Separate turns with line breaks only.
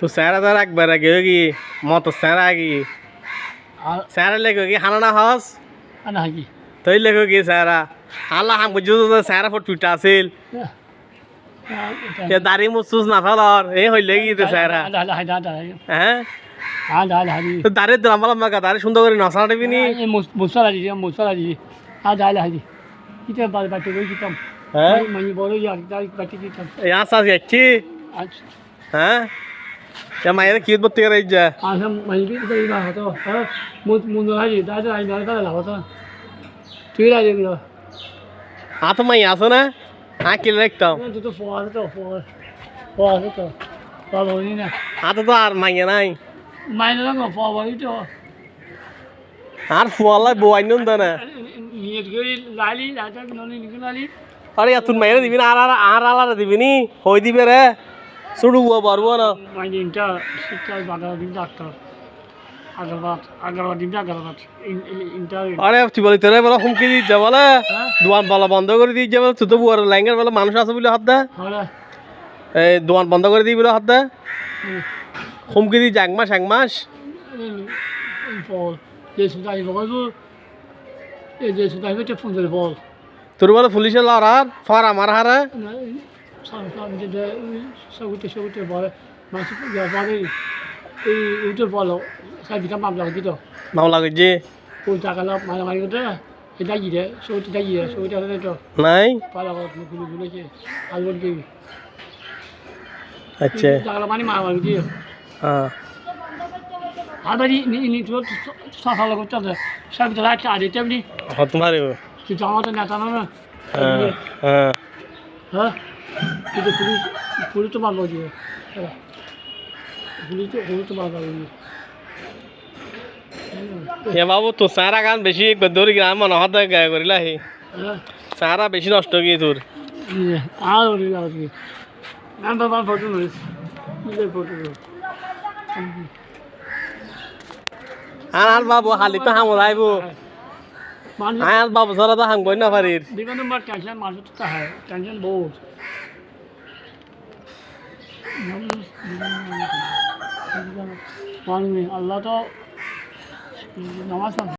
তো স্যারা তো একবার আগে কি মত স্যারা কি স্যারা লেখো কি হানা হস
আনা কি
তই লেখো কি স্যারা আল্লাহ হাম বুঝু তো স্যারা ফট টুইটা আছিল তে দাড়ি মুছুস না ফেলর এই হইলে কি তো স্যারা হ্যাঁ তো দাড়ি লম্বা লম্বা গা দাড়ি সুন্দর করে নসা দিবি নি
মশলা দিছি দাঁড়া হাজি কিটা বাটি কই কিতাম
হ্যাঁ
মানে বড় ইয়ার বাটি কিতাম
এই আসা যাচ্ছি
আচ্ছা
হ্যাঁ তে মায়ের কি বলতে করে যা
আচ্ছা মানে কি কই না হতো হ্যাঁ মুন্ডু হাজি দাঁড়া আই না দাঁড়া হতো তুই রাজি গেল
আত মাই আসো না আকিল রাখতাম
তো ফোয়া তো ভালো হইনি না
আত তো আর মাইয়া নাই
মাইনে না ফোয়া বলি তো
আর ফুয়ালা বই নুন না
নিয়ে গই লালি রাজা ননি নিকলালি
আরে তুই মাইরা দিবি না আর আলাদা দিবি নি হই দিবে রে শুরু পারবো না
মানে ইন্টা শিক্ষা বাধা দিন ডাক্তার আগারবাদ দিন আগারবাদ ইন্টা
আরে তুই বলি তোরে বলে হুমকি দিই যা বলে দোকান বলা বন্ধ করে দিই যাবে তুই তো বুয়ার লাইনের বলে মানুষ আছে বলে হাত দে এই দোকান বন্ধ করে দিই বলে হাত দে হুমকি দিই এক মাস
বল যে সুদাই বল এই যে সুদাই হচ্ছে ফোন করে বল
তোর বলে পুলিশে লড়ার ফার আমার হারে
সবুতে বলে মানুষ বলে এই উঠে বলো সাইডটা মামলা দিত
মামলা করছি
ওই টাকাটা মারামারি করতে এটা কি রে সবুটা কি রে সবুটা তো
নাই
পালা গুলো গুলোকে আলবন কি
আচ্ছা
টাকাটা মানে মারামারি দিয়ে
হ্যাঁ
আদারি নি তো সাফালা করতে হবে সবটা রাখতে আরে তেমনি
হত মারিব
কিন্তু আমাদের নেতা না
হ্যাঁ হ্যাঁ
হ্যাঁ কিন্তু পুলিশ তো মামলা দিয়ে পুলিশ তো মামলা দিয়ে
এ বাবু তো সারা গান বেশি দৌড়ি গ্রাম মনে হাত গায়ে করিলা হে সারা বেশি নষ্ট গিয়ে তোর
আর number one photo nice photo
আর বাবু হালি তো হামল আইব আর বাবু সারা তো হামবই না পারির
দিবেন নম্বর টেনশন মানুষ তো হয় টেনশন বহুত আল্লাহ তো নামাজ